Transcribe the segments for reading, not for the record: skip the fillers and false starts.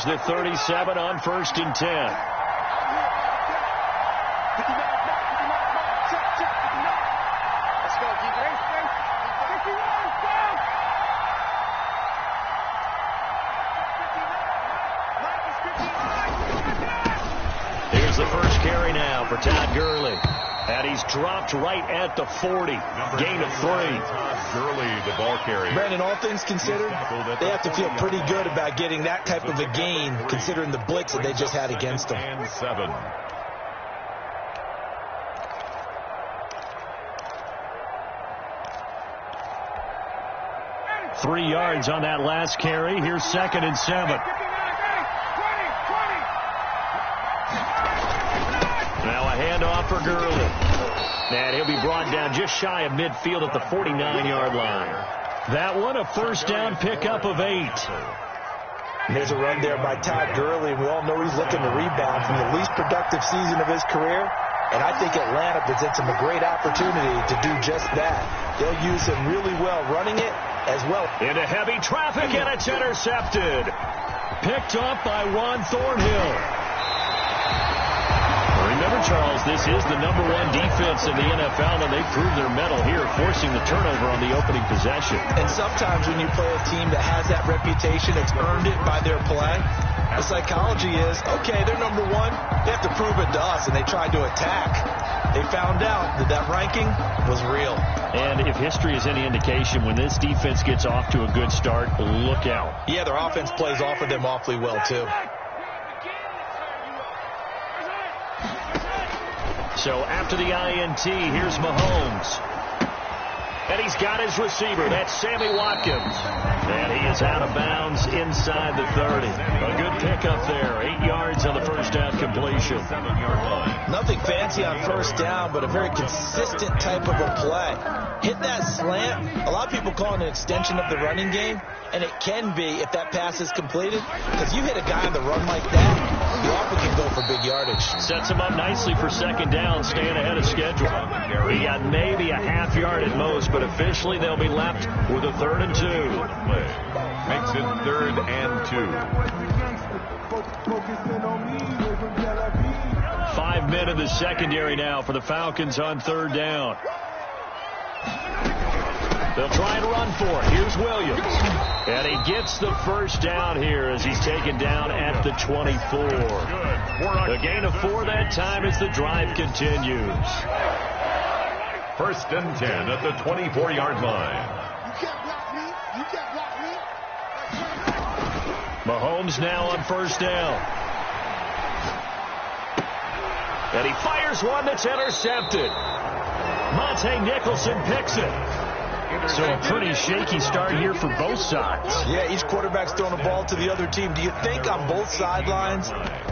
Here's the 37 on 1st and 10. Here's the first carry now for Todd Gurley. And he's dropped right at the 40. Gain of 3. Gurley, the ball carrier. Brandon, all things considered, they have to feel pretty good about getting that type of a gain, considering the blitz that they just had against them. And 7. Three yards on that last carry. Here's 2nd and 7. Now a handoff for Gurley. And he'll be brought down just shy of midfield at the 49-yard line. That one a first down pickup of 8. And there's a run there by Todd Gurley. We all know he's looking to rebound from the least productive season of his career. And I think Atlanta presents him a great opportunity to do just that. They'll use him really well running it as well. Into heavy traffic, and it's intercepted. Picked up by Juan Thornhill. Remember, Charles, this is the #1 defense in the NFL, and they proved their mettle here, forcing the turnover on the opening possession. And sometimes when you play a team that has that reputation, it's earned it by their play. The psychology is, okay, they're #1. They have to prove it to us, and they tried to attack. They found out that that ranking was real. And if history is any indication, when this defense gets off to a good start, look out. Yeah, their offense plays off of them awfully well, too. So after the INT, here's Mahomes. And he's got his receiver. That's Sammy Watkins. And he is out of bounds inside the 30. A good pickup there. 8 yards on the first down completion. 7-yard line. Nothing fancy on first down, but a very consistent type of a play. Hit that slant. A lot of people call it an extension of the running game, and it can be if that pass is completed. Because you hit a guy on the run like that, you often can go for big yardage. Sets him up nicely for 2nd down, staying ahead of schedule. He got maybe a half yard at most, but officially they'll be left with a 3rd and 2. Makes it 3rd and 2. 5 men in the secondary now for the Falcons on 3rd down. They'll try and run for it. Here's Williams. And he gets the first down here as he's taken down at the 24. A gain of 4 that time as the drive continues. 1st and 10 at the 24-yard line. Mahomes now on 1st down. And he fires one that's intercepted. Monte Nicholson picks it. So a pretty shaky start here for both sides. Yeah, each quarterback's throwing the ball to the other team. Do you think on both sidelines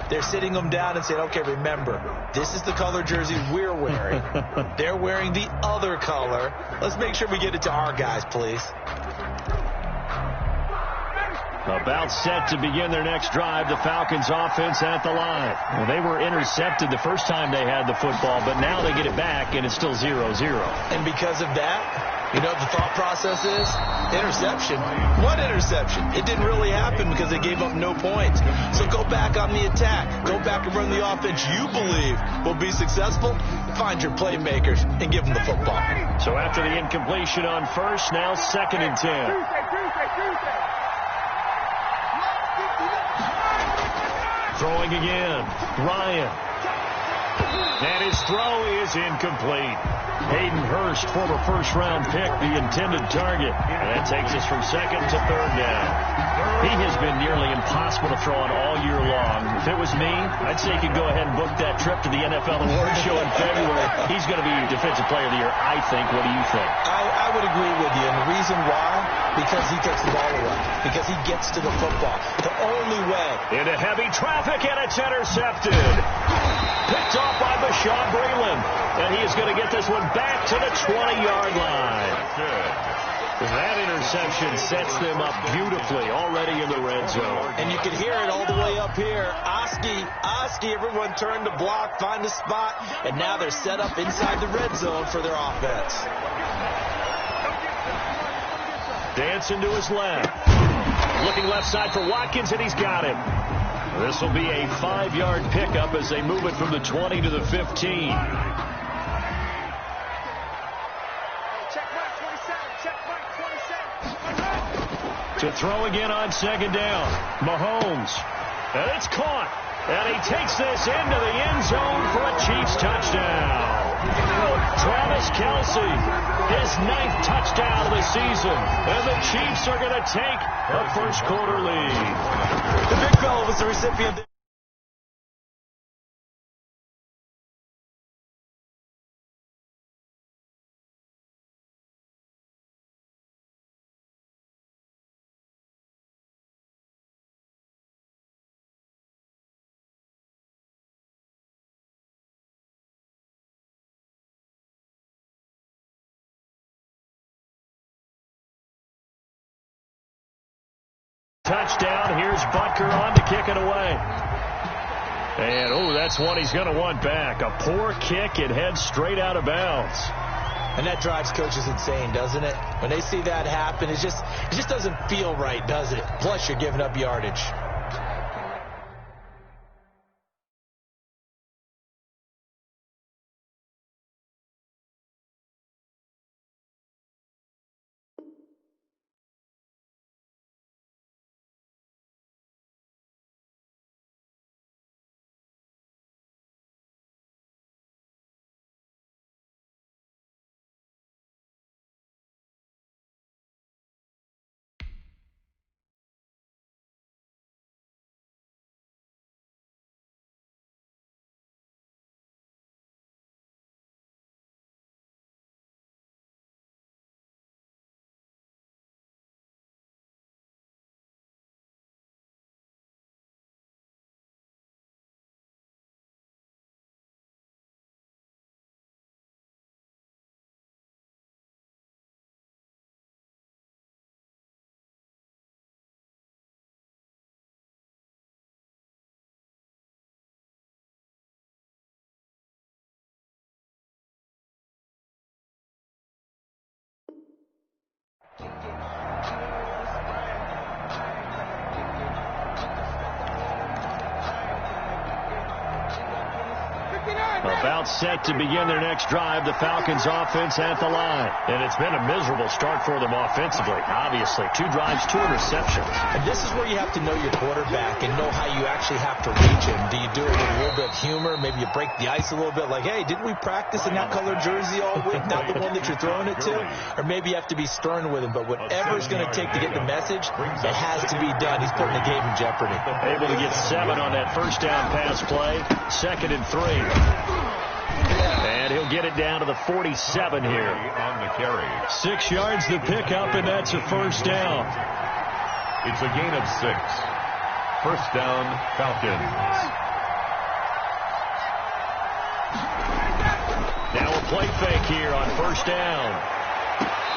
they're sitting them down and saying, okay, remember, this is the color jersey we're wearing. They're wearing the other color. Let's make sure we get it to our guys, please. About set to begin their next drive, the Falcons offense at the line. Well, they were intercepted the first time they had the football, but now they get it back, and it's still 0-0. And because of that, you know what the thought process is? Interception. What interception? It didn't really happen because they gave up no points. So go back on the attack. Go back and run the offense you believe will be successful. Find your playmakers and give them the football. So after the incompletion on 1st, now 2nd and 10. Throwing again. Ryan. And his throw is incomplete. Hayden Hurst, former first-round pick, the intended target. And that takes us from 2nd to 3rd down. He has been nearly impossible to throw on all year long. If it was me, I'd say he could go ahead and book that trip to the NFL Awards Show in February. He's going to be Defensive Player of the Year, I think. What do you think? I would agree with you. And the reason why? Because he takes the ball away. Because he gets to the football. The only way. Into heavy traffic, and it's intercepted. Picked off by Bashaud Breeland. And he is going to get this one back to the 20-yard line. That interception sets them up beautifully already in the red zone. And you can hear it all the way up here. Oski, everyone turned to block, find a spot, and now they're set up inside the red zone for their offense. Dancing to his left. Looking left side for Watkins, and he's got him. This will be a 5-yard pickup as they move it from the 20 to the 15. To throw again on second down. Mahomes. And it's caught. And he takes this into the end zone for a Chiefs touchdown. Travis Kelce, his 9th touchdown of the season. And the Chiefs are going to take a first-quarter lead. The big fella was the recipient. Touchdown. Here's Butker on to kick it away. And, oh, that's one he's going to want back. A poor kick. It heads straight out of bounds. And that drives coaches insane, doesn't it? When they see that happen, it just doesn't feel right, does it? Plus, you're giving up yardage. About set to begin their next drive, the Falcons offense at the line. And it's been a miserable start for them offensively. Obviously, 2 drives, 2 interceptions. And this is where you have to know your quarterback and know how you actually have to reach him. Do you do it with a little bit of humor? Maybe you break the ice a little bit like, hey, didn't we practice in that colored jersey all week? Not the one that you're throwing it to? Or maybe you have to be stern with him. But whatever it's going to take to get the message, it has to be done. He's putting the game in jeopardy. Able to get 7 on that first down pass play. 2nd and 3. And he'll get it down to the 47 here. On the carry. 6 yards the pickup, and that's a first down. It's a gain of 6. First down, Falcons. Now a play fake here on first down.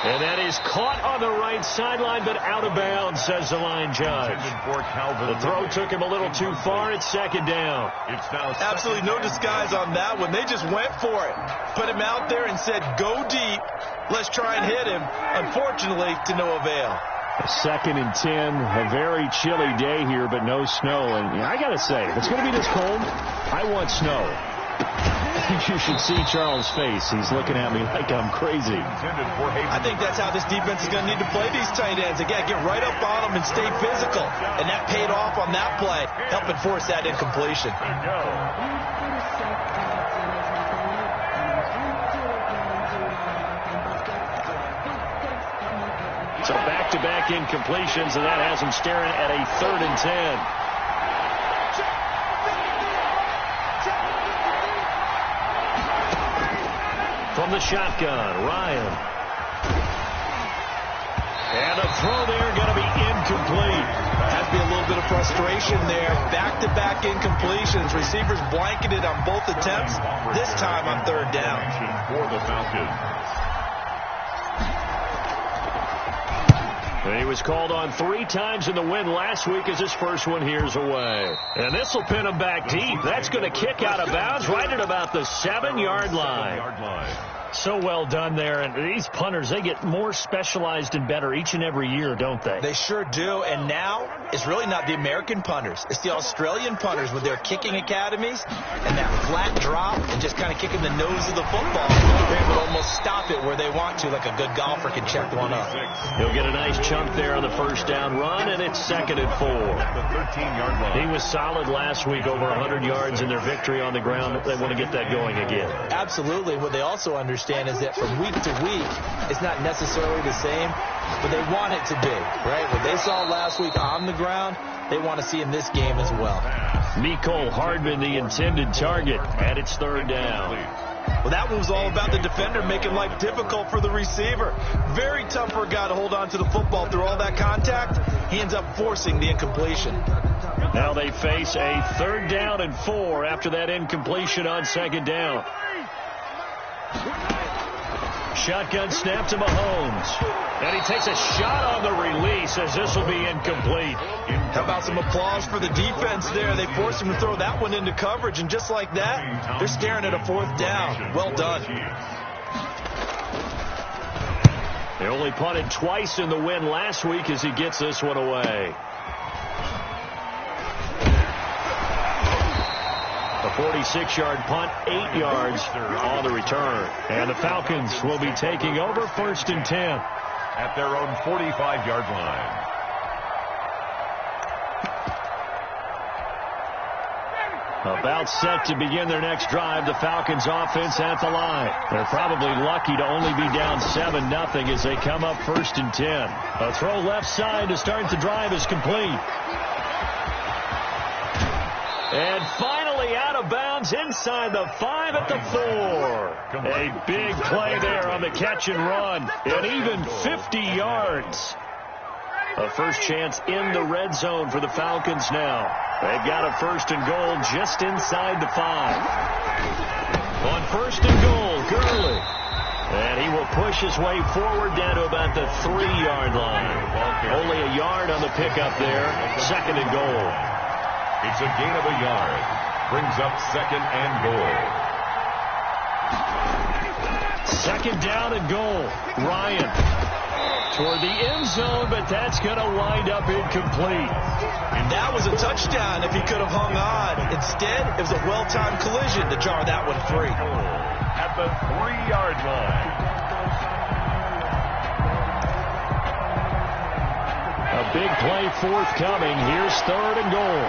And that is caught on the right sideline, but out of bounds, says the line judge. The throw took him a little too far. It's 2nd down. It's now absolutely no disguise on that one. They just went for it. Put him out there and said, go deep. Let's try and hit him. Unfortunately, to no avail. 2nd and 10. A very chilly day here, but no snow. And I got to say, if it's going to be this cold, I want snow. You should see Charles' face. He's looking at me like I'm crazy. I think that's how this defense is going to need to play these tight ends. Again, get right up on them and stay physical. And that paid off on that play, helping force that incompletion. So back-to-back incompletions, and that has them staring at a 3rd and 10. From the shotgun, Ryan. And a throw there going to be incomplete. Has to be a little bit of frustration there. Back-to-back incompletions. Receivers blanketed on both attempts. This time on 3rd down. For the Falcons. He was called on 3 times in the win last week as his first one here's away. And this will pin him back deep. That's going to kick out of bounds right at about the 7-yard line. So well done there. And these punters, they get more specialized and better each and every year, don't they? They sure do. And now it's really not the American punters. It's the Australian punters with their kicking academies and that flat drop and just kind of kicking the nose of the football. They're able to almost stop it where they want to, like a good golfer can check one up. He'll get a nice chunk there on the first down run, and it's 2nd and 4. At the 13-yard line. He was solid last week, over 100 yards in their victory on the ground. They want to get that going again. Absolutely. What they also understand is that from week to week, it's not necessarily the same, but they want it to be, right? What they saw last week on the ground, they want to see in this game as well. Mecole Hardman, the intended target, and it's 3rd down. Well, that one was all about the defender making life difficult for the receiver. Very tough for a guy to hold on to the football through all that contact. He ends up forcing the incompletion. Now they face a 3rd down and 4 after that incompletion on 2nd down. Shotgun snap to Mahomes. And he takes a shot on the release as this will be incomplete. How about some applause for the defense there? They forced him to throw that one into coverage, and just like that, they're staring at a 4th down. Well done. They only punted twice in the win last week as he gets this one away. A 46-yard punt, 8 yards on the return. And the Falcons will be taking over 1st and 10. At their own 45-yard line. About set to begin their next drive, the Falcons offense at the line. They're probably lucky to only be down 7-0 as they come up 1st and 10. A throw left side to start the drive is complete. And finally out of bounds inside the 5 at the 4. A big play there on the catch and run. And even 50 yards. A first chance in the red zone for the Falcons now. They've got a 1st and goal just inside the 5. On 1st and goal, Gurley. And he will push his way forward down to about the 3-yard line. Only a yard on the pickup there. 2nd and goal. It's a gain of a yard. Brings up 2nd and goal. 2nd down and goal. Ryan toward the end zone, but that's going to wind up incomplete. That was a touchdown if he could have hung on. Instead, it was a well-timed collision to jar that one free. At the 3-yard line. A big play forthcoming. Here's 3rd and goal.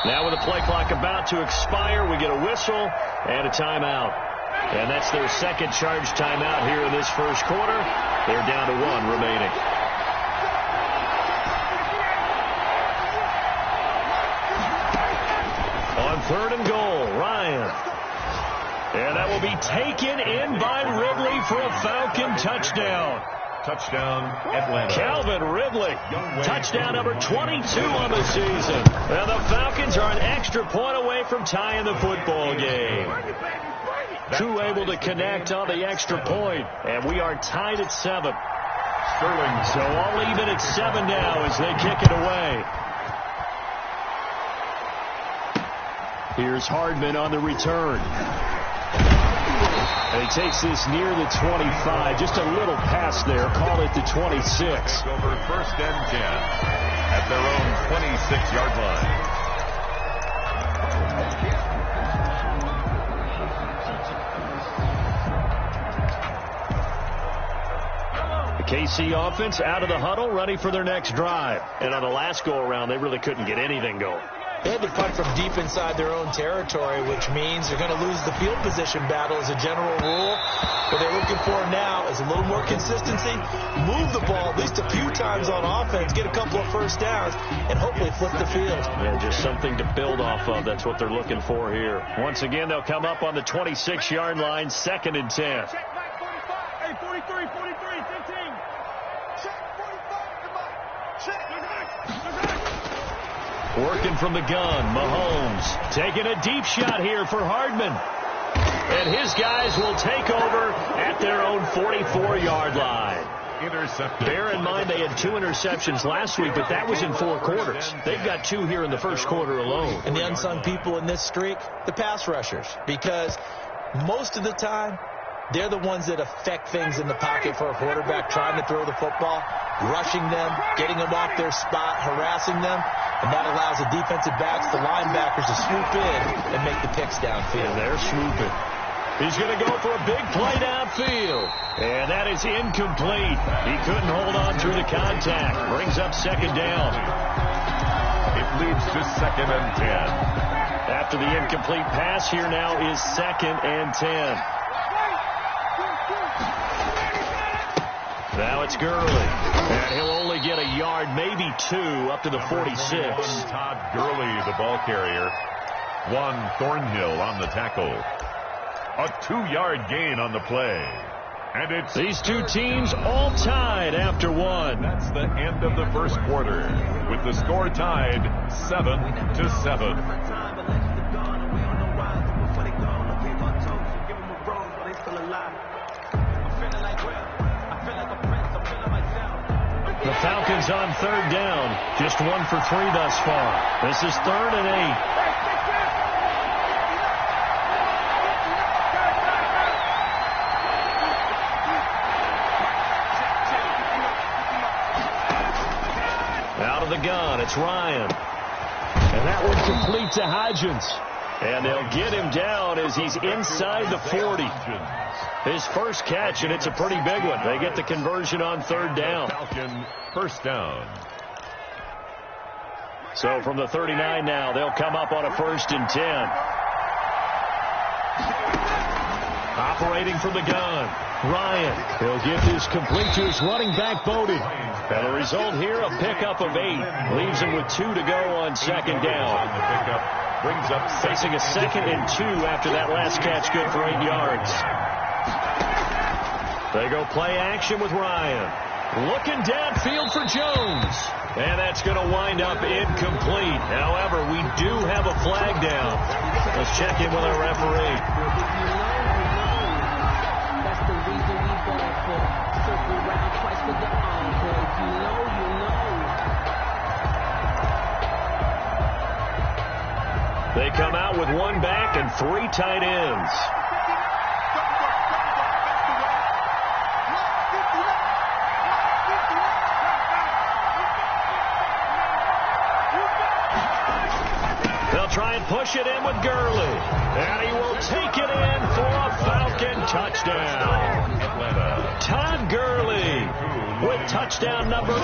Now with the play clock about to expire, we get a whistle and a timeout. And that's their 2nd charge timeout here in this 1st quarter. They're down to 1 remaining. On 3rd and goal, Ryan. And that will be taken in by Ridley for a Falcon touchdown. Touchdown, Atlanta. Calvin Ridley, touchdown number 22 on the season. And the Falcons are an extra point away from tying the football game. Two able to connect on the extra point, and we are tied at 7. Sterling. So all even at 7 now as they kick it away. Here's Hardman on the return. And he takes this near the 25. Just a little pass there. Call it the 26. Over 1st and 10 at their own 26-yard line. The KC offense out of the huddle, ready for their next drive. And on the last go-around, they really couldn't get anything going. They had to punt from deep inside their own territory, which means they're going to lose the field position battle as a general rule. What they're looking for now is a little more consistency, move the ball at least a few times on offense, get a couple of 1st downs, and hopefully flip the field. Yeah, just something to build off of. That's what they're looking for here. Once again, they'll come up on the 26-yard line, 2nd and 10. Hey, 43, 15. Check 45, come on. Check. Working from the gun, Mahomes taking a deep shot here for Hardman. And And his guys will take over at their own 44-yard line. Intercepted. Bear in mind they had 2 interceptions last week, but that was in 4 quarters. They've got 2 here in the first quarter alone. And the unsung people in this streak, the pass rushers, because most of the time, they're the ones that affect things in the pocket for a quarterback trying to throw the football, rushing them, getting them off their spot, harassing them, and that allows the defensive backs, the linebackers to swoop in and make the picks downfield. And they're swooping. He's going to go for a big play downfield. And that is incomplete. He couldn't hold on through the contact. Brings up second down. It leads to 2nd and 10. After the incomplete pass, here now is 2nd and 10. Now it's Gurley. And he'll only get a yard, maybe 2, up to the 46. Todd Gurley, the ball carrier. Juan Thornhill on the tackle. A 2-yard gain on the play. And it's these 2 teams all tied after 1. That's the end of the first quarter, with the score tied 7-7. The Falcons on 3rd down. Just 1 for 3 thus far. This is 3rd and 8. Out of the gun, it's Ryan. And that one complete to Hodgins. And they'll get him down as he's inside the 40. His first catch, and it's a pretty big one. They get the conversion on 3rd down. Falcon, first down. So from the 39 now, they'll come up on a 1st and 10. Operating from the gun, Ryan. He'll get this complete to his running back, Bowden. And the result here, a pickup of 8. Leaves him with 2 to go on 2nd down. The pickup brings up Facing a 2nd and 2 after that last catch, good for 8 yards. They go play action with Ryan. Looking downfield for Jones. And that's going to wind up incomplete. However, we do have a flag down. Let's check in with our referee. That's the reason we ball for. Circle round twice with the encore. You know. They come out with 1 back and 3 tight ends. They'll try and push it in with Gurley. And he will take it in for a Falcon touchdown. Todd Gurley with touchdown number 8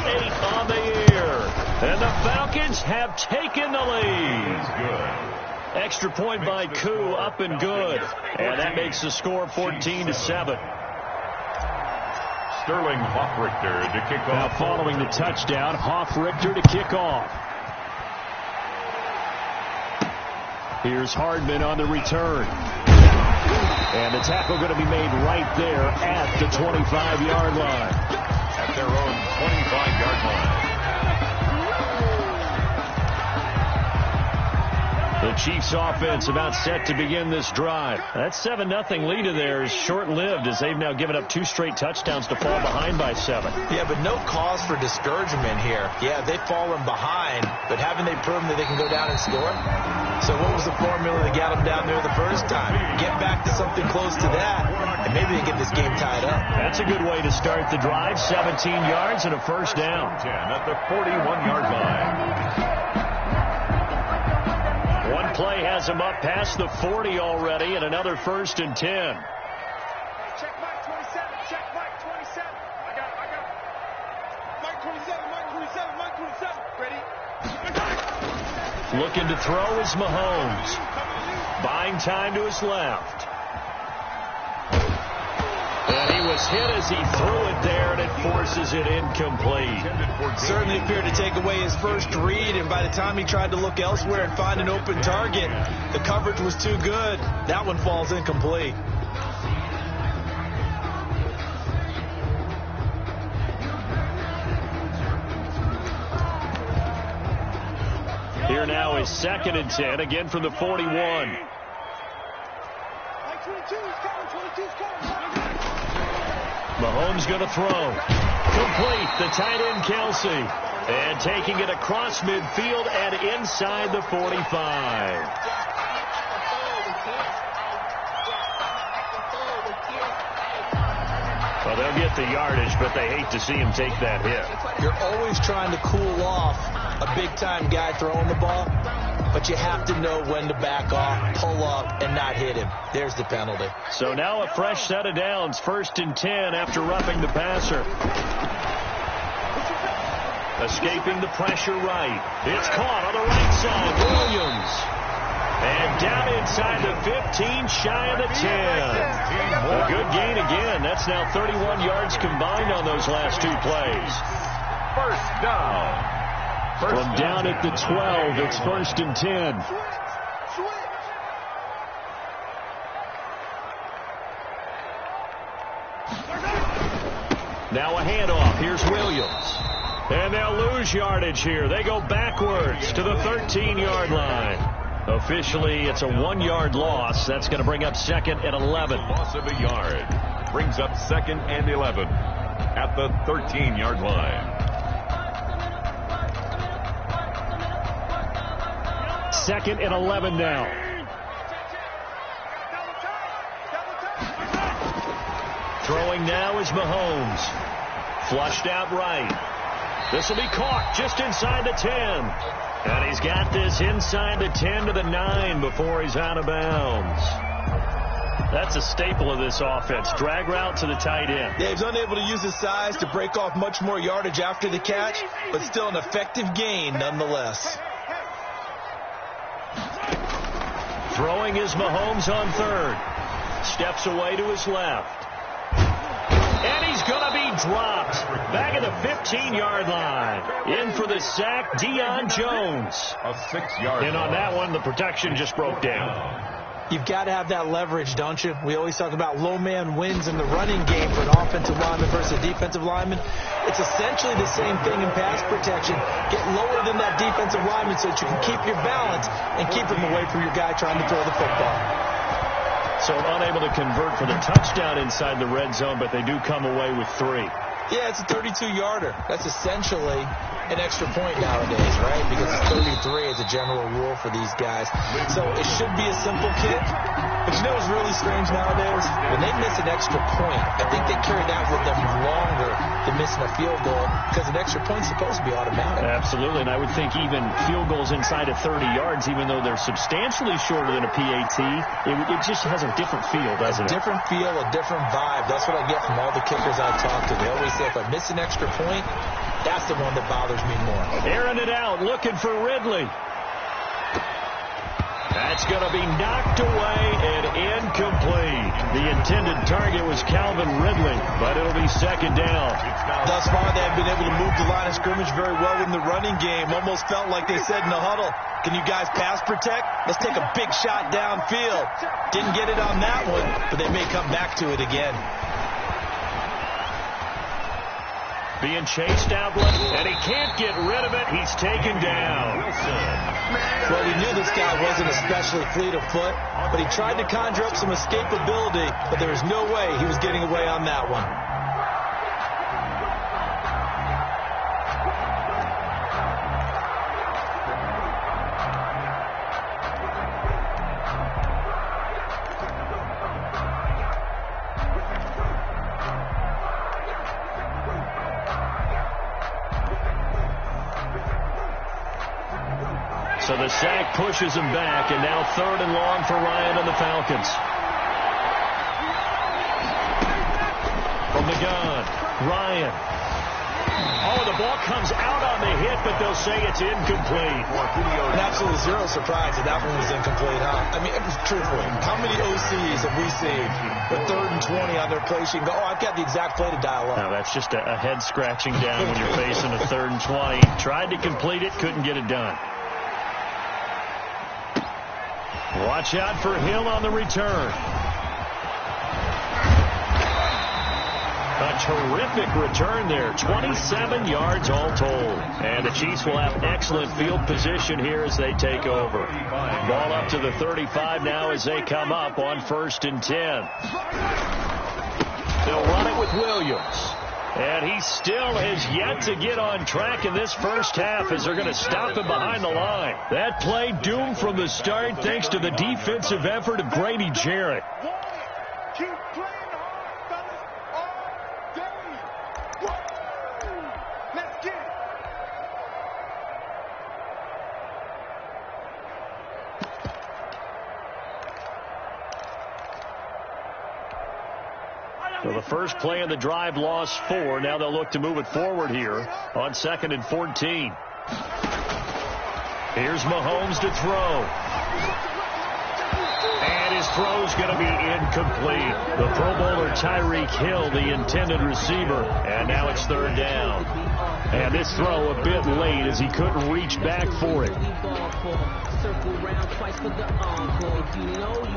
on the year. And the Falcons have taken the lead. Extra point by Koo, up and good. And that makes the score 14-7. Sterling Hoffrichter to kick Now off. following the touchdown, Hoffrichter to kick off. Here's Hardman on the return. And the tackle going to be made right there at the 25-yard line. At their own 25-yard line. The Chiefs offense about set to begin this drive. That 7-0 lead of theirs short-lived as they've now given up 2 straight touchdowns to fall behind by 7. Yeah, but no cause for discouragement here. Yeah, they've fallen behind, but haven't they proven that they can go down and score? So what was the formula that got them down there the first time? Get back to something close to that, and maybe they get this game tied up. That's a good way to start the drive. 17 yards and a first down. 10 at the 41-yard line. One play has him up past the 40 already, and another 1st and 10. Check Mike 27. Check Mike 27. I got it. Mike 27. Ready? Looking to throw is Mahomes. Buying time to his left. And he was hit as he threw it there, and it forces it incomplete. Certainly appeared to take away his first read, and by the time he tried to look elsewhere and find an open target, the coverage was too good. That one falls incomplete. Here now is 2nd and 10, again from the 41. Mahomes going to throw. Complete. The tight end, Kelsey. And taking it across midfield and inside the 45. Well, they'll get the yardage, but they hate to see him take that hit. You're always trying to cool off a big-time guy throwing the ball, but you have to know when to back off, pull up, and not hit him. There's the penalty. So now a fresh set of downs, 1st and 10 after roughing the passer. Escaping the pressure right. It's caught on the right side. Williams. And down inside the 15, shy of the 10. A good gain again. That's now 31 yards combined on those last 2 plays. First down. From down at the 12, it's 1st and 10. Now a handoff. Here's Williams. And they'll lose yardage here. They go backwards to the 13-yard line. Officially, it's a 1-yard loss. That's going to bring up 2nd and 11. Loss of a yard. Brings up 2nd and 11 at the 13-yard line. 2nd and 11 now. Throwing now is Mahomes. Flushed out right. This will be caught just inside the 10. And he's got this inside the 10 to the 9 before he's out of bounds. That's a staple of this offense. Drag route to the tight end. Yeah, he's unable to use his size to break off much more yardage after the catch, but still an effective gain nonetheless. Throwing is Mahomes on 3rd. Steps away to his left. And he's going to be dropped. Back at the 15-yard line. In for the sack, Deion Jones. A 6-yard. And on that one, the protection just broke down. You've got to have that leverage, don't you? We always talk about low man wins in the running game for an offensive lineman versus a defensive lineman. It's essentially the same thing in pass protection. Get lower than that defensive lineman so that you can keep your balance and keep him away from your guy trying to throw the football. So unable to convert for the touchdown inside the red zone, but they do come away with 3. Yeah, it's a 32-yarder. That's essentially an extra point nowadays, right? Because it's 33 as a general rule for these guys. So it should be a simple kick. But you know what's really strange nowadays? When they miss an extra point, I think they carry that with them longer than missing a field goal because an extra point's supposed to be automatic. Absolutely, and I would think even field goals inside of 30 yards, even though they're substantially shorter than a PAT, it just has a different feel, doesn't it? A different feel, a different vibe. That's what I get from all the kickers I talk to. They always say if I miss an extra point, that's the one that bothers me more. Airing it out, looking for Ridley. That's going to be knocked away and incomplete. The intended target was Calvin Ridley, but it'll be 2nd down. Thus far, they have been able to move the line of scrimmage very well in the running game. Almost felt like they said in the huddle, can you guys pass protect? Let's take a big shot downfield. Didn't get it on that one, but they may come back to it again. Being chased out left, and he can't get rid of it. He's taken down. Well, we knew this guy wasn't especially fleet of foot, but he tried to conjure up some escapability, but there was no way he was getting away on that one. So the sack pushes him back, and now 3rd and long for Ryan and the Falcons. From the gun, Ryan. Oh, the ball comes out on the hit, but they'll say it's incomplete. And absolutely zero surprise that that one was incomplete, huh? I mean, truthfully, how many OCs have we seen with 3rd and 20 on their play sheet and go, oh, I've got the exact play to dial up? No, that's just a head scratching down when you're facing a 3rd and 20. Tried to complete it, couldn't get it done. Watch out for Hill on the return. A terrific return there. 27 yards all told. And the Chiefs will have excellent field position here as they take over. Ball up to the 35 now as they come up on 1st and 10. They'll run it with Williams. And he still has yet to get on track in this first half as they're going to stop him behind the line. That play doomed from the start thanks to the defensive effort of Grady Jarrett. Keep playing hard, fellas, all day. Woo! Let's get it. So the first play of the drive lost 4. Now they'll look to move it forward here on 2nd and 14. Here's Mahomes to throw. And his throw's going to be incomplete. The Pro Bowler Tyreek Hill, the intended receiver. And now it's 3rd down. And this throw a bit late as he couldn't reach back for it. Circle round twice for the encore. You know.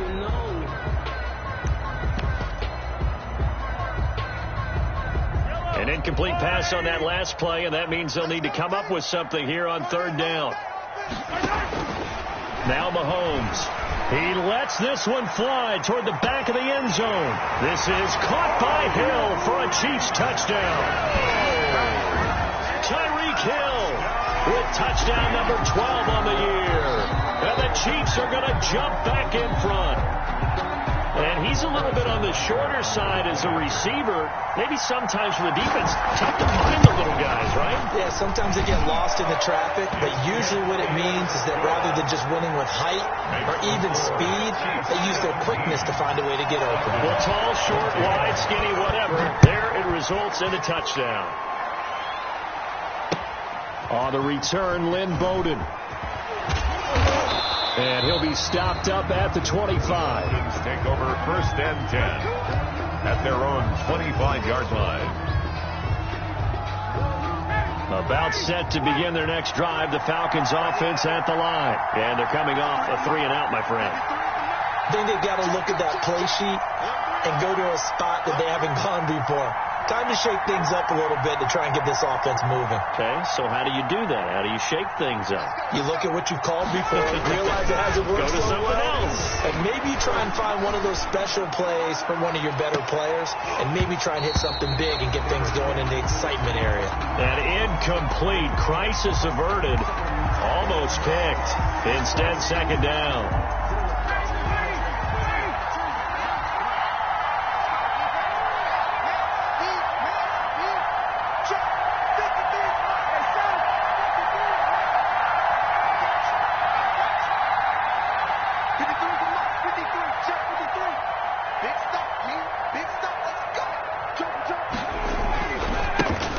An incomplete pass on that last play, and that means they'll need to come up with something here on 3rd down. Now Mahomes. He lets this one fly toward the back of the end zone. This is caught by Hill for a Chiefs touchdown. Tyreek Hill with touchdown number 12 on the year. And the Chiefs are going to jump back in front. And he's a little bit on the shorter side as a receiver. Maybe sometimes for the defense, tough to find the little guys, right? Yeah, sometimes they get lost in the traffic, but usually what it means is that rather than just winning with height or even speed, they use their quickness to find a way to get open. Well, tall, short, wide, skinny, whatever, there it results in a touchdown. On the return, Lynn Bowden. And he'll be stopped up at the 25. Take over 1st and 10 at their own 25-yard line. About set to begin their next drive, the Falcons offense at the line. And they're coming off a 3-and-out, my friend. I think they've got to look at that play sheet and go to a spot that they haven't gone before. Time to shake things up a little bit to try and get this offense moving. Okay, so how do you do that? How do you shake things up? You look at what you've called before, realize it hasn't worked Go to so something well, else. and maybe try and find one of those special plays from one of your better players, and maybe try and hit something big and get things going in the excitement area. An incomplete, crisis averted, almost picked. Instead, 2nd down.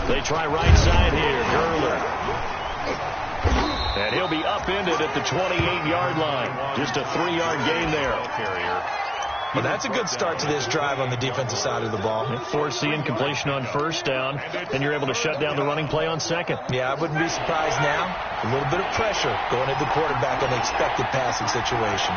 They try right side here, Gurley. And he'll be upended at the 28-yard line. Just a 3-yard gain there. Well, that's a good start to this drive on the defensive side of the ball. Force the incompletion on 1st down, and you're able to shut down the running play on 2nd. Yeah, I wouldn't be surprised now. A little bit of pressure going at the quarterback in the expected passing situation.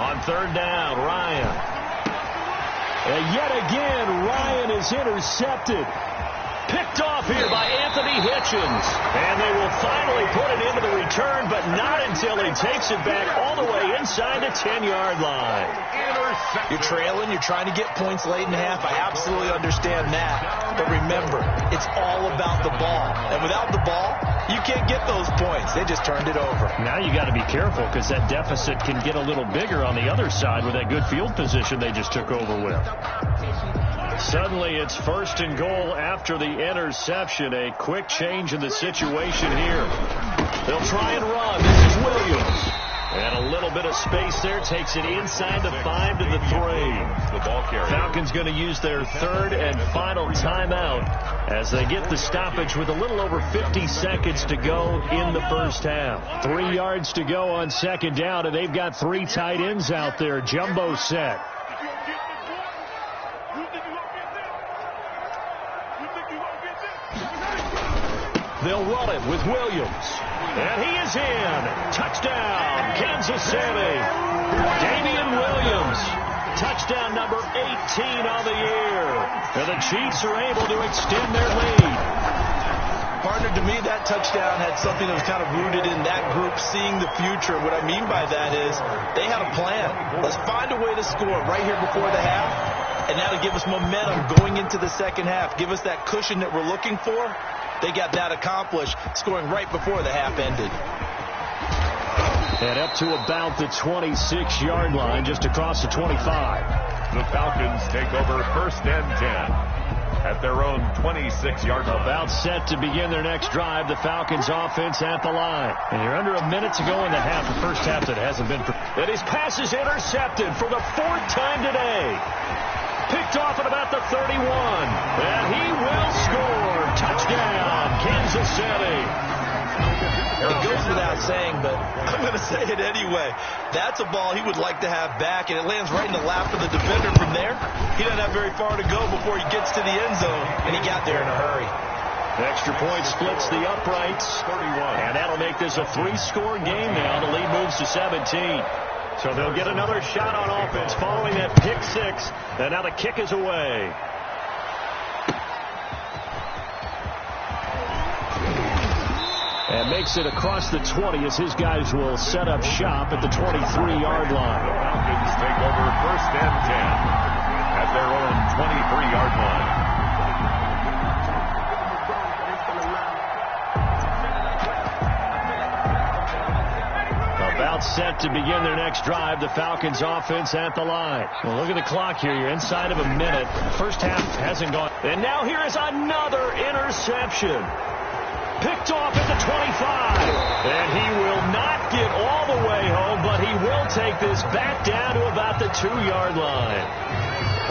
On 3rd down, Ryan. And yet again, Ryan is intercepted. Picked off here by Anthony Hitchens. And they will finally put it into the return, but not until he takes it back all the way inside the 10-yard line. You're trailing, you're trying to get points late in the half. I absolutely understand that. But remember, it's all about the ball. And without the ball, you can't get those points. They just turned it over. Now you got to be careful because that deficit can get a little bigger on the other side with that good field position they just took over with. Suddenly it's 1st and goal after the interception. A quick change in the situation here. They'll try and run. This is Williams. And a little bit of space there. Takes it inside the 5 to the 3. The ball carrier. Falcons going to use their 3rd and final timeout as they get the stoppage with a little over 50 seconds to go in the first half. 3 yards to go on 2nd down, and they've got 3 tight ends out there. Jumbo set. They'll run it with Williams. And he is in. Touchdown, Kansas City. Damian Williams. Touchdown number 18 on the year. And the Chiefs are able to extend their lead. Partner, to me, that touchdown had something that was kind of rooted in that group seeing the future. What I mean by that is they had a plan. Let's find a way to score right here before the half. And now to give us momentum going into the second half. Give us that cushion that we're looking for. They got that accomplished, scoring right before the half ended. And up to about the 26-yard line, just across the 25. The Falcons take over 1st and 10 at their own 26-yard line. About set to begin their next drive, the Falcons offense at the line. And you're under a minute to go in the half, the first half that hasn't been. And his pass is intercepted for the 4th time today. Picked off at about the 31. And he will score. Touchdown, Kansas City. It goes without saying, but I'm going to say it anyway. That's a ball he would like to have back, and it lands right in the lap of the defender from there. He doesn't have very far to go before he gets to the end zone, and he got there in a hurry. The extra point splits the uprights. 31. And that'll make this a 3-score game now. The lead moves to 17. So they'll get another shot on offense following that pick 6. And now the kick is away. And makes it across the 20 as his guys will set up shop at the 23-yard line. The Falcons take over 1st and 10 at their own 23-yard line. About set to begin their next drive, the Falcons offense at the line. Well, look at the clock here. You're inside of a minute. First half hasn't gone. And now here is another interception. Picked off at the 25. And he will not get all the way home, but he will take this back down to about the 2-yard line.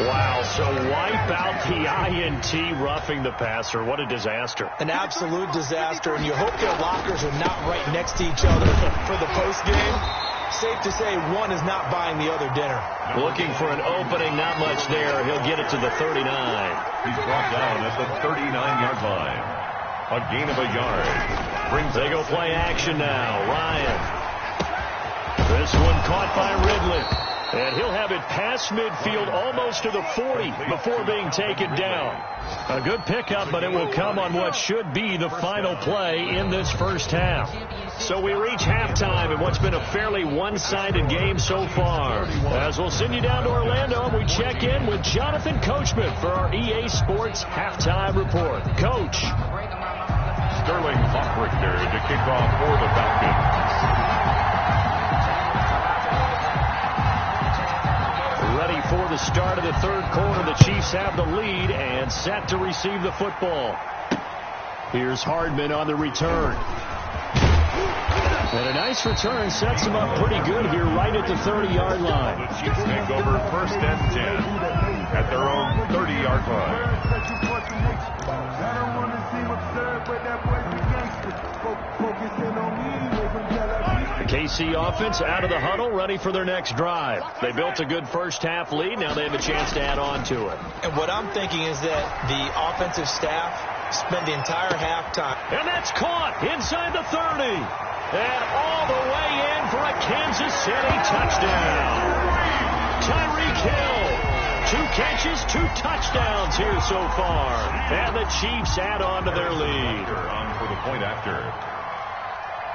Wow, so wipe out the INT roughing the passer. What a disaster. An absolute disaster, and you hope their lockers are not right next to each other for the postgame. Safe to say one is not buying the other dinner. Looking for an opening, not much there. He'll get it to the 39. He's brought down at the 39-yard line. A gain of a yard. They go play action now. Ryan. This one caught by Ridley. And he'll have it past midfield almost to the 40 before being taken down. A good pickup, but it will come on what should be the final play in this first half. So we reach halftime in what's been a fairly one-sided game so far. As we'll send you down to Orlando, and we check in with Jonathan Coachman for our EA Sports Halftime Report. Coach. Sterling Hoffrichter to kick off for the Falcons. Ready for the start of the third quarter. The Chiefs have the lead and set to receive the football. Here's Hardman on the return. And a nice return sets him up pretty good here right at the 30-yard line. The Chiefs take over 1st and 10 at their own 30-yard line. The KC offense out of the huddle, ready for their next drive. They built a good first half lead. Now they have a chance to add on to it. And what I'm thinking is that the offensive staff spent the entire halftime. And that's caught inside the 30. And all the way in for a Kansas City touchdown. Tyreek Hill. 2 catches, 2 touchdowns here so far. And the Chiefs add on to their lead. On for the point after.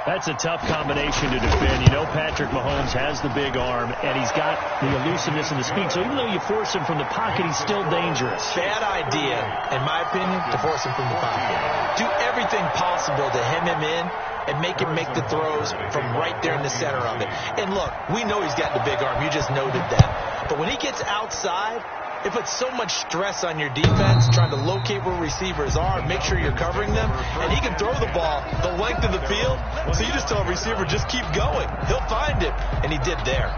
That's a tough combination to defend. You know Patrick Mahomes has the big arm, and he's got the elusiveness and the speed. So even though you force him from the pocket, he's still dangerous. Bad idea, in my opinion, to force him from the pocket. Do everything possible to hem him in and make him make the throws from right there in the center of it. And look, we know he's got the big arm. You just noted that. But when he gets outside, it puts so much stress on your defense trying to locate where receivers are, make sure you're covering them, and he can throw the ball the length of the field, so you just tell a receiver, just keep going. He'll find it, and he did there.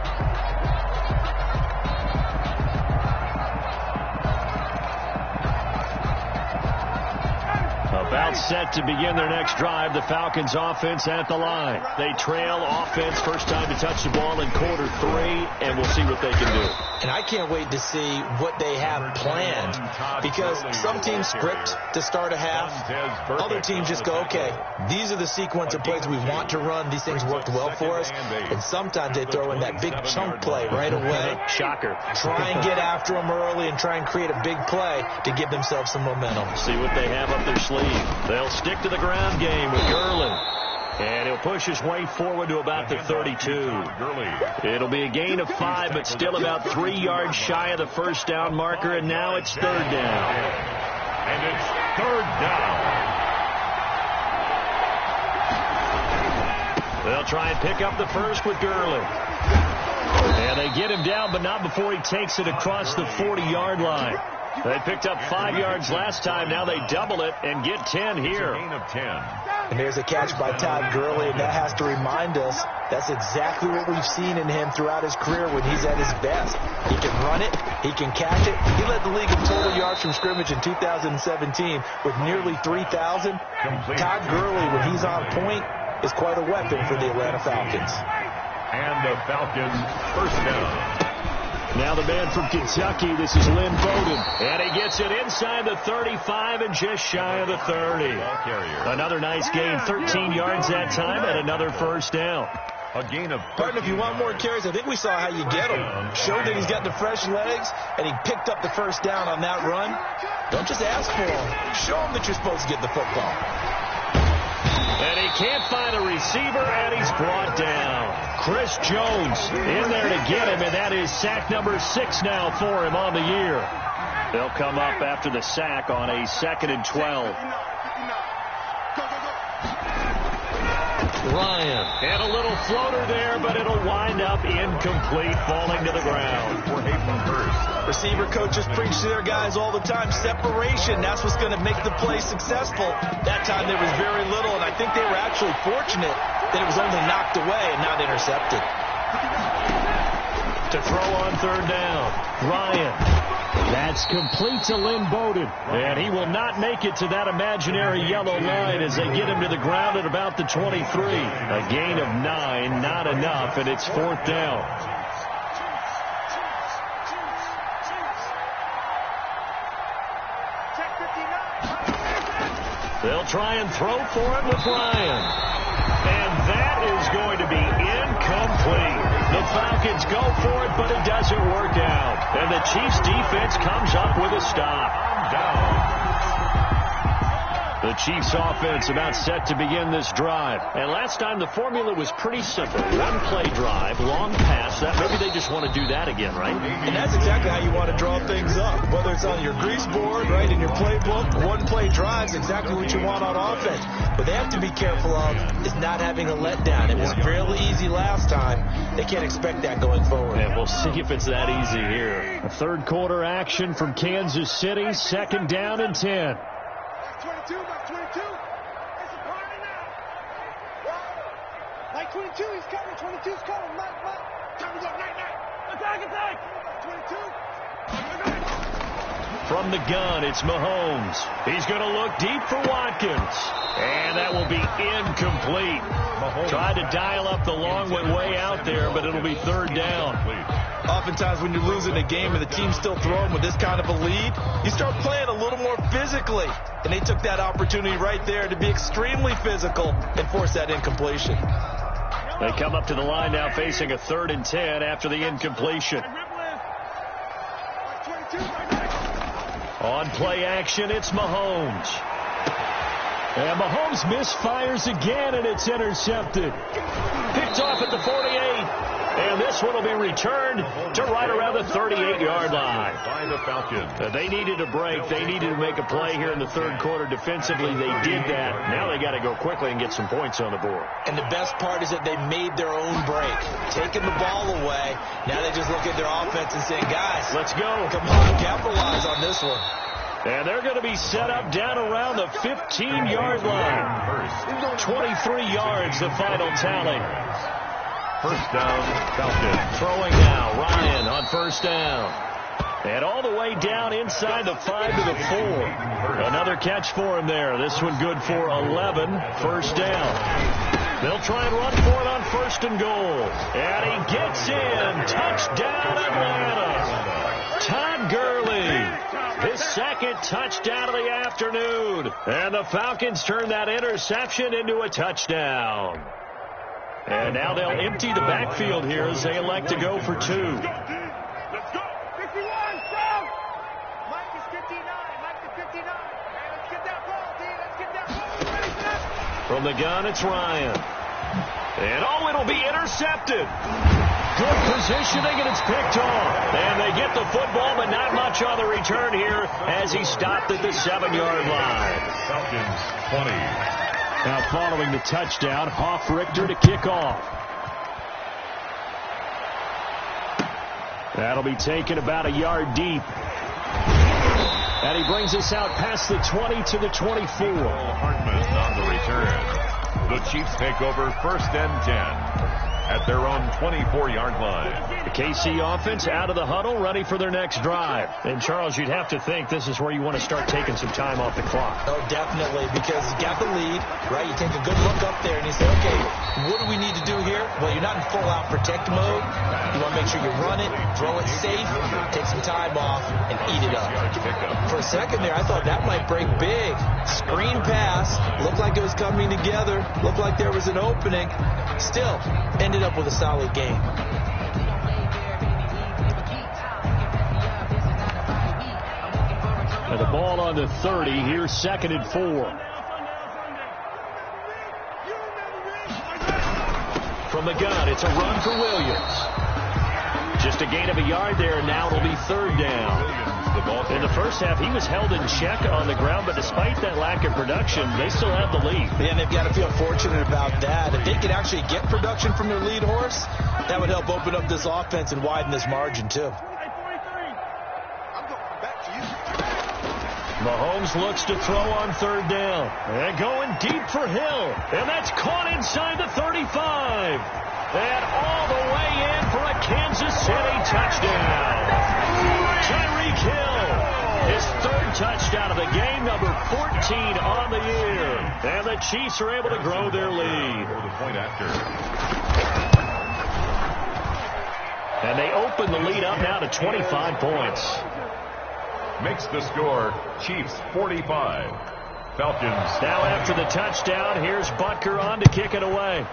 About set to begin their next drive. The Falcons offense at the line. They trail offense, first time to touch the ball in quarter 3, and we'll see what they can do. And I can't wait to see what they have planned, because some teams script to start a half. Other teams just go, okay, these are the sequence of plays we want to run. These things worked well for us. And sometimes they throw in that big chunk play right away. Shocker. Try and get after them early and try and create a big play to give themselves some momentum. See what they have up their sleeve. They'll stick to the ground game with Gurley. And he'll push his way forward to about the 32. It'll be a gain of 5, but still about 3 yards shy of the first down marker, and now it's third down. And it's third down. They'll try and pick up the first with Gurley. And they get him down, but not before he takes it across the 40-yard line. They picked up 5 yards last time. Now they double it and get 10 here. Gain of 10. And there's a catch by Todd Gurley, and that has to remind us that's exactly what we've seen in him throughout his career when he's at his best. He can run it. He can catch it. He led the league in total yards from scrimmage in 2017 with nearly 3,000. Todd Gurley, when he's on point, is quite a weapon for the Atlanta Falcons. And the Falcons first down. Now the man from Kentucky, this is Lynn Bowden. And he gets it inside the 35 and just shy of the 30. Another nice gain, 13 yards that time, and another first down. A gain of... Pardon, if you want more carries, I think we saw how you get him. Showed that he's got the fresh legs, and he picked up the first down on that run. Don't just ask for him. Show him that you're supposed to get the football. And he can't find a receiver, and he's brought down. Chris Jones in there to get him, and that is sack number 6 now for him on the year. They'll come up after the sack on a 2nd and 12. Ryan, and a little floater there, but it'll wind up incomplete, falling to the ground. Receiver coaches preach to their guys all the time. Separation, that's what's going to make the play successful. That time there was very little, and I think they were actually fortunate that it was only knocked away and not intercepted. To throw on third down, Ryan. That's complete to Lynn Bowden. And he will not make it to that imaginary yellow line as they get him to the ground at about the 23. A gain of 9, not enough, and it's fourth down. They'll try and throw for it with Ryan. And that is going to be incomplete. The Falcons go for it, but it doesn't work out. And the Chiefs defense comes up with a stop. The Chiefs offense about set to begin this drive. And last time the formula was pretty simple. One play drive, long pass. Maybe they just want to do that again, right? And that's exactly how you want to draw things up. Whether it's on your grease board, right, in your playbook, one play drive is exactly what you want on offense. What they have to be careful of is not having a letdown. It was fairly easy last time. They can't expect that going forward. And we'll see if it's that easy here. A third quarter action from Kansas City. 2nd down and 10. 22, Mike 22. It's a party now. Mike 22, he's coming. 22's coming. Mike. Time to go. Night. Attack. 22. From the gun, it's Mahomes. He's going to look deep for Watkins. And that will be incomplete. Mahomes tried to dial up the long way out there, but it'll be third down. Oftentimes when you're losing a game and the team's still throwing with this kind of a lead, you start playing a little more physically. And they took that opportunity right there to be extremely physical and force that incompletion. They come up to the line now facing a 3rd and 10 after the incompletion. On play action, it's Mahomes. And Mahomes misfires again, and it's intercepted. Picked off at the 48. And this one will be returned to right around the 38-yard line. By the Falcons. They needed a break. They needed to make a play here in the third quarter. Defensively, they did that. Now they got to go quickly and get some points on the board. And the best part is that they made their own break. Taking the ball away. Now they just look at their offense and say, guys, let's go. Come on, capitalize on this one. And they're going to be set up down around the 15-yard line. 23 yards, the final tally. First down, Falcons. Throwing now, Ryan on first down. And all the way down inside the 5 to the 4. Another catch for him there. This one good for 11. First down. They'll try and run for it on 1st and goal. And he gets in. Touchdown, Atlanta. Todd Gurley. His second touchdown of the afternoon. And the Falcons turn that interception into a touchdown. And now they'll empty the backfield here as they elect to go for 2. Let's go. 51, down. Mike is 59. Mike is 59. Let's get that ball, D. Let's get that ball. Ready for that? From the gun, it's Ryan. And it'll be intercepted. Good positioning, and it's picked off. And they get the football, but not much on the return here as he stopped at the 7-yard line. Falcons 20. Now following the touchdown, Hoff-Richter to kick off. That'll be taken about a yard deep. And he brings us out past the 20 to the 24. Hartman on the return. The Chiefs take over 1st and 10 at their own 24-yard line. The KC offense out of the huddle, ready for their next drive. And, Charles, you'd have to think this is where you want to start taking some time off the clock. Oh, definitely, because you got the lead, right? You take a good look up there, and you say, okay, what do we need to do here? Well, you're not in full-out protect mode. You want to make sure you run it, throw it safe, take some time off, and eat it up. For a second there, I thought that might break big. Screen pass, looked like it was coming together, looked like there was an opening. Still, ended up with a solid game. And the ball on the 30. Here's 2nd and 4. From the gun, it's a run for Williams. Just a gain of a yard there, and now it'll be 3rd down. In the first half, he was held in check on the ground, but despite that lack of production, they still have the lead. Yeah, and they've got to feel fortunate about that. If they could actually get production from their lead horse, that would help open up this offense and widen this margin, too. Mahomes looks to throw on 3rd down. And going deep for Hill. And that's caught inside the 35. And all the way in for a Kansas City touchdown. Tyreek Hill, his 3rd touchdown of the game, number 14 on the year. And the Chiefs are able to grow their lead. For the point after. And they open the lead up now to 25 points. Makes the score Chiefs 45. Falcons. Now after the touchdown, here's Butker on to kick it away.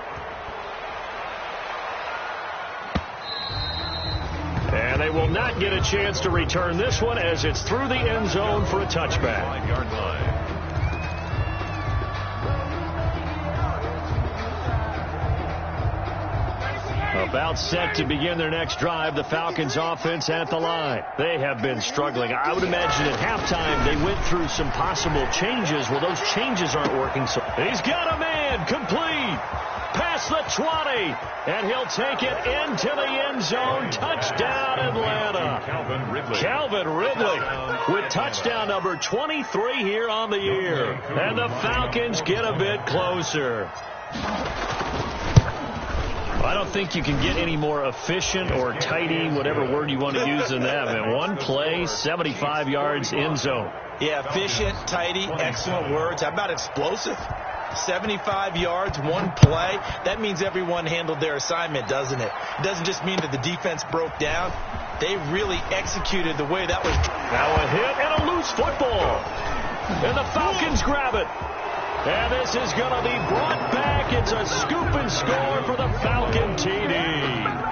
And they will not get a chance to return this one as it's through the end zone for a touchback. 5-yard line. About set to begin their next drive, the Falcons offense at the line. They have been struggling. I would imagine at halftime they went through some possible changes. Well, those changes aren't working. So he's got a man complete. Past the 20, and he'll take it into the end zone. Touchdown, Atlanta. Calvin Ridley with touchdown number 23 here on the year. And the Falcons get a bit closer. I don't think you can get any more efficient or tidy, whatever word you want to use in that. Man, one play, 75 yards, end zone. Yeah, efficient, tidy, excellent words. How about explosive? 75 yards, one play. That means everyone handled their assignment, doesn't it? It doesn't just mean that the defense broke down. They really executed the way that was. Now a hit and a loose football. And the Falcons grab it. And this is going to be brought back. It's a scoop and score for the Falcon TD.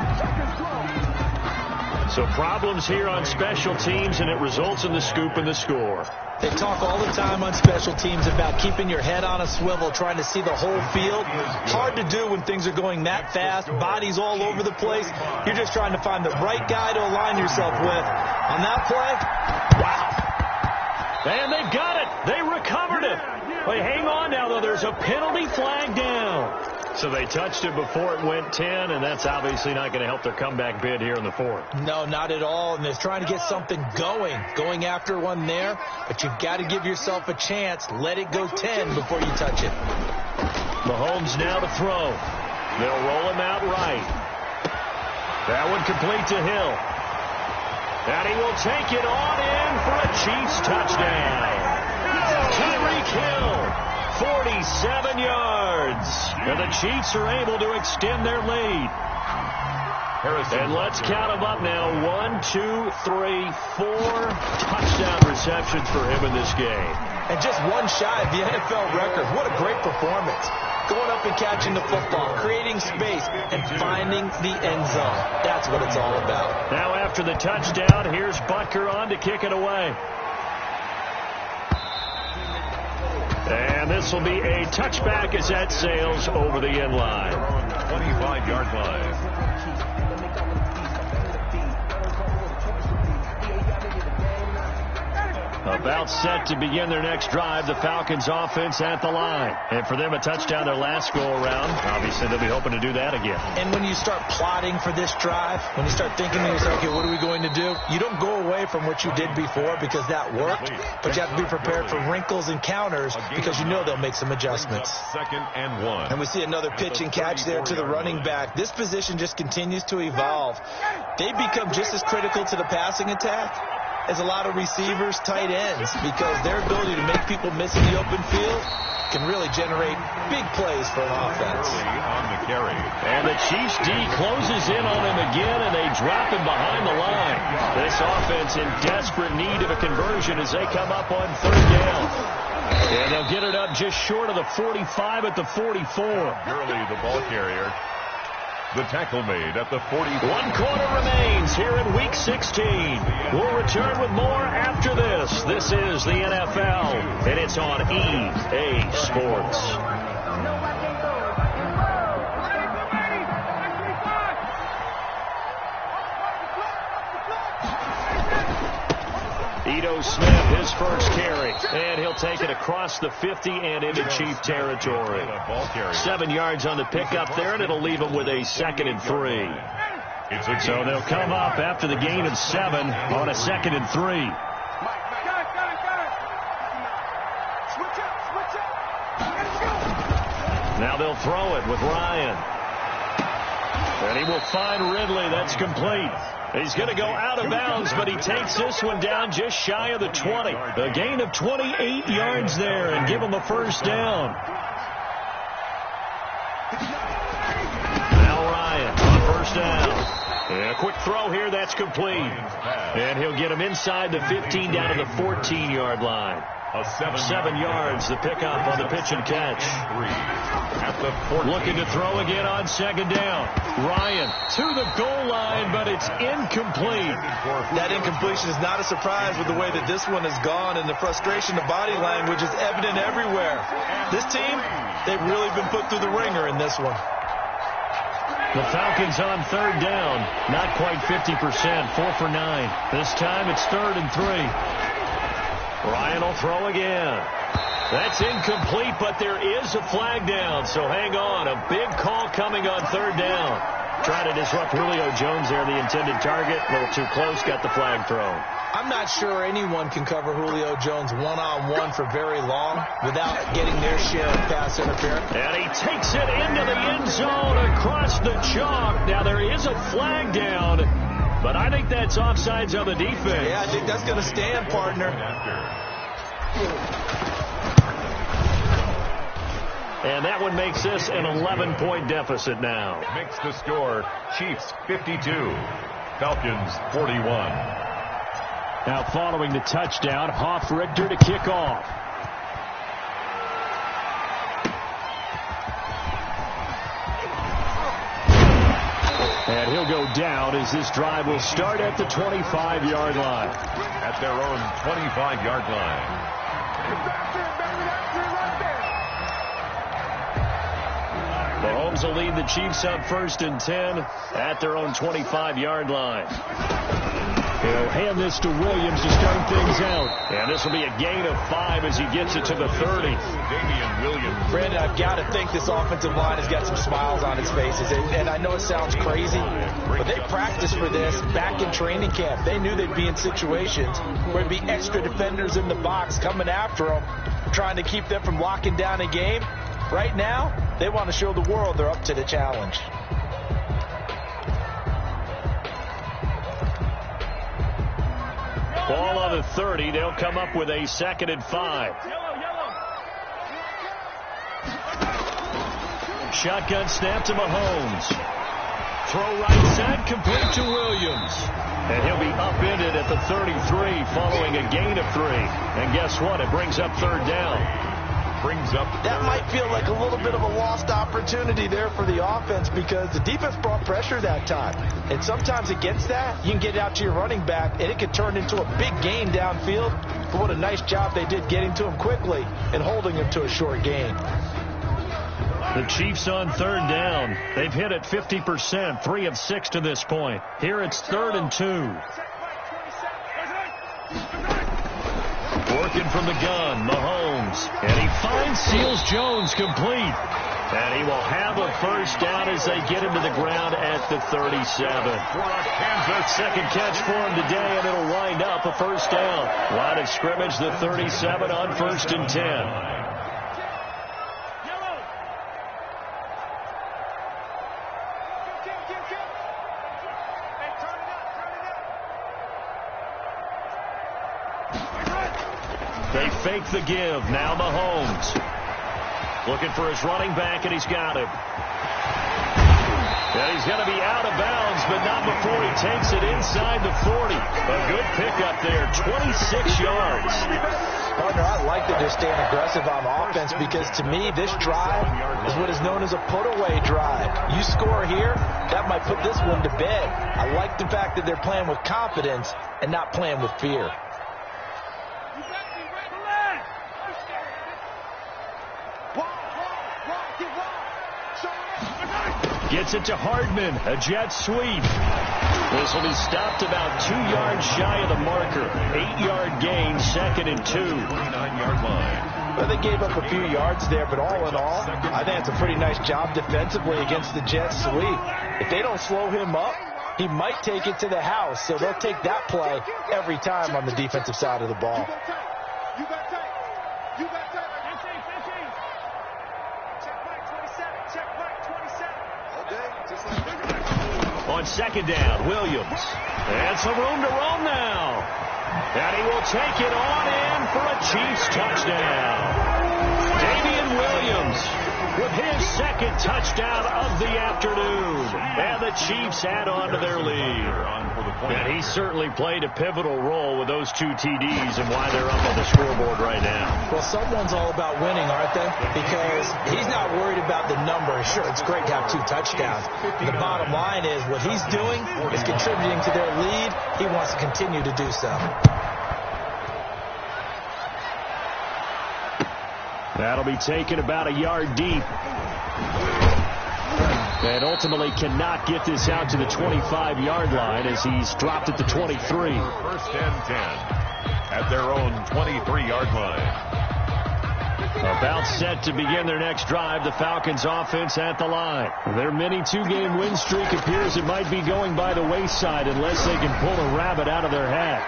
So problems here on special teams, and it results in the scoop and the score. They talk all the time on special teams about keeping your head on a swivel, trying to see the whole field. Hard to do when things are going that fast, bodies all over the place. You're just trying to find the right guy to align yourself with. On that play, wow. And they've got it. They recovered it. But hang on now, though. There's a penalty flag down. So they touched it before it went 10, and that's obviously not going to help their comeback bid here in the 4th. No, not at all. And they're trying to get something going after one there. But you've got to give yourself a chance. Let it go 10 before you touch it. Mahomes now to throw. They'll roll him out right. That one complete to Hill. And he will take it on in for a Chiefs touchdown. Tyreek Hill, 47 yards. And the Chiefs are able to extend their lead. And let's count them up now. 1, 2, 3, 4 touchdown receptions for him in this game. And just one shy of the NFL record. What a great performance. Going up and catching the football, creating space, and finding the end zone. That's what it's all about. Now after the touchdown, here's Butker on to kick it away. And this will be a touchback as that sails over the end line. 25-yard line. About set to begin their next drive, the Falcons offense at the line. And for them, a touchdown their last go-around. Obviously, they'll be hoping to do that again. And when you start plotting for this drive, when you start thinking to yourself, okay, what are we going to do? You don't go away from what you did before because that worked, but you have to be prepared for wrinkles and counters because you know they'll make some adjustments. 2nd and 1. And we see another pitch and catch there to the running back. This position just continues to evolve. They become just as critical to the passing attack as a lot of receivers, tight ends, because their ability to make people miss in the open field can really generate big plays for an offense. On the carry. And the Chiefs D closes in on him again, and they drop him behind the line. This offense in desperate need of a conversion as they come up on 3rd down. And they'll get it up just short of the 45 at the 44. Gurley, the ball carrier. The tackle made at the 40. 1 quarter remains here in Week 16. We'll return with more after this. This is the NFL, and it's on EA Sports. Ito Smith, his first carry, and he'll take it across the 50 and into Chief territory. 7 yards on the pickup there, and it'll leave him with a 2nd and 3. So they'll come up after the gain of 7 on a 2nd and 3. Now they'll throw it with Ryan. And he will find Ridley. That's complete. He's going to go out of bounds, but he takes this one down just shy of the 20. A gain of 28 yards there and give him a first down. Now Ryan on first down. And a quick throw here, that's complete. And he'll get him inside the 15 down to the 14-yard line. 7 yards, the pickup on the pitch and catch. Looking to throw again on 2nd down. Ryan to the goal line, but it's incomplete. That incompletion is not a surprise with the way that this one has gone, and the frustration, the body language is evident everywhere. This team, they've really been put through the ringer in this one. The Falcons on 3rd down. Not quite 50%, 4 for 9. This time it's 3rd and 3. Ryan will throw again. That's incomplete, but there is a flag down, so hang on. A big call coming on 3rd down. Trying to disrupt Julio Jones there, the intended target. A little too close, got the flag thrown. I'm not sure anyone can cover Julio Jones one-on-one for very long without getting their share of pass interference. And he takes it into the end zone across the chalk. Now there is a flag down, but I think that's offsides on the defense. Yeah, I think that's going to stand, partner. And that one makes this an 11-point deficit now. Makes the score Chiefs 52, Falcons 41. Now following the touchdown, Hoff-Richter to kick off. And he'll go down as this drive will start at the 25-yard line. At their own 25-yard line. Mahomes will lead the Chiefs up 1st and 10 at their own 25-yard line. He'll hand this to Williams to start things out. And this will be a gain of 5 as he gets it to the 30. Damian Williams. Brandon, I've got to think this offensive line has got some smiles on its faces. And I know it sounds crazy, but they practiced for this back in training camp. They knew they'd be in situations where there'd be extra defenders in the box coming after them, trying to keep them from locking down a game. Right now, they want to show the world they're up to the challenge. Ball on the 30. They'll come up with a 2nd and 5. Shotgun snap to Mahomes. Throw right side, complete to Williams. And he'll be upended at the 33 following a gain of 3. And guess what? It brings up 3rd down. That might feel like a little bit of a lost opportunity there for the offense because the defense brought pressure that time. And sometimes against that, you can get out to your running back, and it could turn into a big gain downfield. But what a nice job they did getting to him quickly and holding him to a short gain. The Chiefs on 3rd down. They've hit it 50%, 3 of 6 to this point. Here it's 3rd and 2. Working from the gun, Mahomes. And he finds Seals Jones complete. And he will have a 1st down as they get him to the ground at the 37. Second catch for him today, and it'll wind up a 1st down. Line of scrimmage, the 37 on 1st and 10. They fake the give. Now Mahomes. Looking for his running back, and he's got him. And he's going to be out of bounds, but not before he takes it inside the 40. A good pickup there, 26 yards. Partner, I like that they're staying aggressive on offense because, to me, this drive is what is known as a put-away drive. You score here, that might put this one to bed. I like the fact that they're playing with confidence and not playing with fear. Gets it to Hardman, a jet sweep. This will be stopped about 2 yards shy of the marker. 8-yard gain, 2nd and 2. 29-yard line. Well, they gave up a few yards there, but all in all, I think it's a pretty nice job defensively against the jet sweep. If they don't slow him up, he might take it to the house, so they'll take that play every time on the defensive side of the ball. On 2nd down, Williams. And some room to roam now. And he will take it on in for a Chiefs touchdown. Damian Williams with his 2nd touchdown of the afternoon. And the Chiefs add on to their lead. And he certainly played a pivotal role with those 2 TDs and why they're up on the scoreboard right now. Well, someone's all about winning, aren't they? Because he's not worried about the number. Sure, it's great to have 2 touchdowns. The bottom line is what he's doing is contributing to their lead. He wants to continue to do so. That'll be taken about a yard deep. And ultimately cannot get this out to the 25-yard line as he's dropped at the 23. 1st and 10 at their own 23-yard line. About set to begin their next drive, the Falcons offense at the line. Their mini 2-game win streak appears it might be going by the wayside unless they can pull a rabbit out of their hat.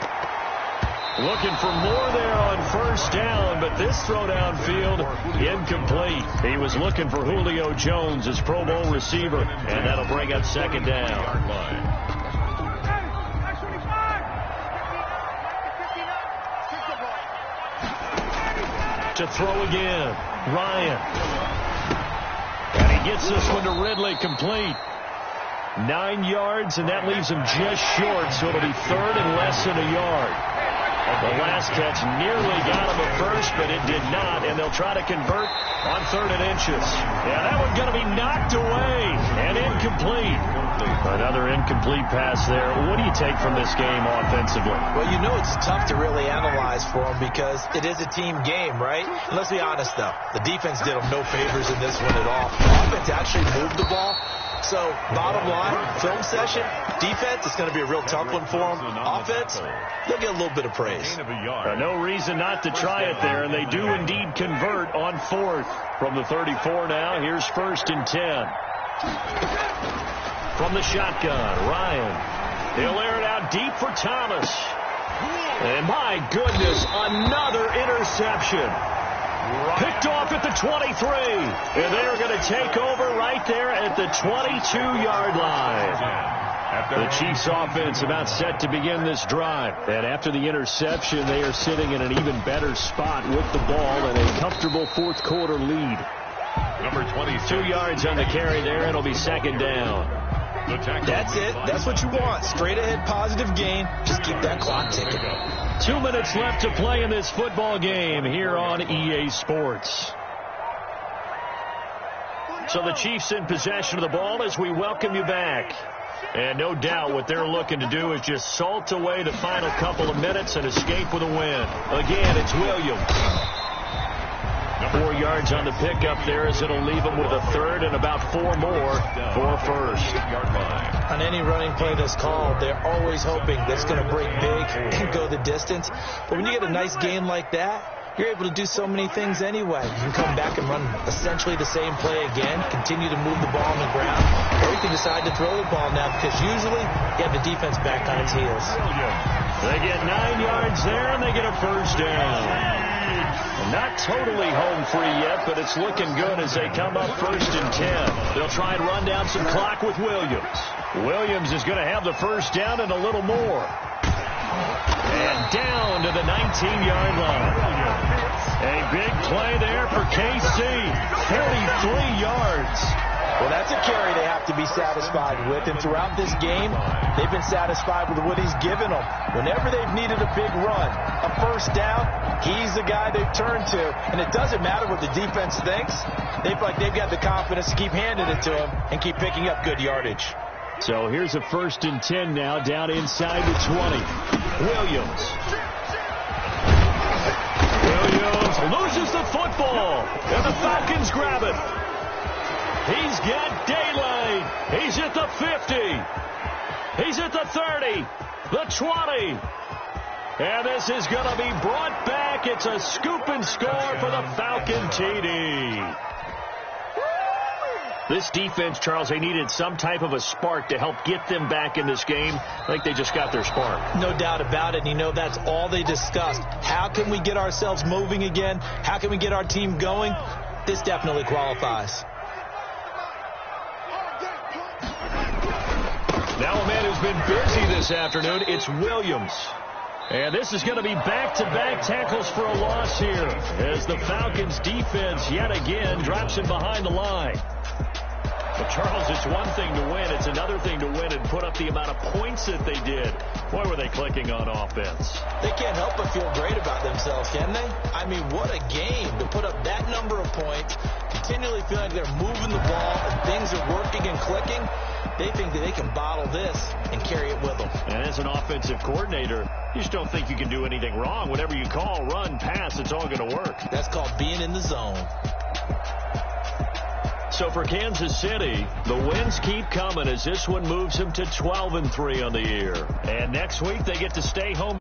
Looking for more there on 1st down, but this throw downfield incomplete. He was looking for Julio Jones, his Pro Bowl receiver, and that'll bring up 2nd down. To throw again, Ryan. And he gets this one to Ridley, complete. 9 yards, and that leaves him just short, so it'll be 3rd and less than a yard. The last catch nearly got him at first, but it did not, and they'll try to convert on 3rd and inches. Yeah, that one's going to be knocked away and incomplete. Another incomplete pass there. What do you take from this game offensively? Well, you know it's tough to really analyze for them because it is a team game, right? And let's be honest, though. The defense did them no favors in this one at all. The offense actually moved the ball. So, bottom line, film session, defense, it's going to be a real tough one for them. Offense, they'll get a little bit of praise. No reason not to try it there, and they do indeed convert on 4th from the 34 now. Here's 1st and 10. From the shotgun, Ryan. He'll air it out deep for Thomas. And my goodness, another interception. Picked off at the 23. And they're going to take over right there at the 22-yard line. The Chiefs offense about set to begin this drive. And after the interception, they are sitting in an even better spot with the ball and a comfortable fourth quarter lead. Number 22. 2 yards on the carry there, and it'll be second down. That's it. That's what you want. Straight ahead positive gain. Just keep that clock ticking. 2 minutes left to play in this football game here on EA Sports. So the Chiefs in possession of the ball as we welcome you back. And no doubt what they're looking to do is just salt away the final couple of minutes and escape with a win. Again, it's Williams. 4 yards on the pickup there as it'll leave them with a third and about 4 more for first. On any running play that's called, they're always hoping that's going to break big and go the distance. But when you get a nice gain like that, you're able to do so many things anyway. You can come back and run essentially the same play again, continue to move the ball on the ground, or you can decide to throw the ball now because usually you have the defense back on its heels. They get 9 yards there, and they get a first down. Not totally home free yet, but it's looking good as they come up 1st and 10. They'll try and run down some clock with Williams. Williams is going to have the first down and a little more. And down to the 19-yard line. A big play there for KC. 43 yards. Well, that's a carry they have to be satisfied with. And throughout this game, they've been satisfied with what he's given them. Whenever they've needed a big run, a first down, he's the guy they've turned to. And it doesn't matter what the defense thinks. They feel like they've got the confidence to keep handing it to him and keep picking up good yardage. So here's a 1st and 10 now, down inside the 20. Williams loses the football, and the Falcons grab it. He's got daylight. He's at the 50. He's at the 30, the 20. And this is going to be brought back. It's a scoop and score for the Falcon TD. This defense, Charles, they needed some type of a spark to help get them back in this game. I think they just got their spark. No doubt about it. And you know, that's all they discussed. How can we get ourselves moving again? How can we get our team going? This definitely qualifies. Now a man who's been busy this afternoon, it's Williams. And this is going to be back-to-back tackles for a loss here as the Falcons defense yet again drops him behind the line. But, Charles, it's one thing to win. It's another thing to win and put up the amount of points that they did. Boy, were they clicking on offense. They can't help but feel great about themselves, can they? I mean, what a game to put up that number of points, continually feeling like they're moving the ball and things are working and clicking. They think that they can bottle this and carry it with them. And as an offensive coordinator, you just don't think you can do anything wrong. Whatever you call, run, pass, it's all going to work. That's called being in the zone. So for Kansas City, the wins keep coming as this one moves them to 12-3 on the year. And next week, they get to stay home.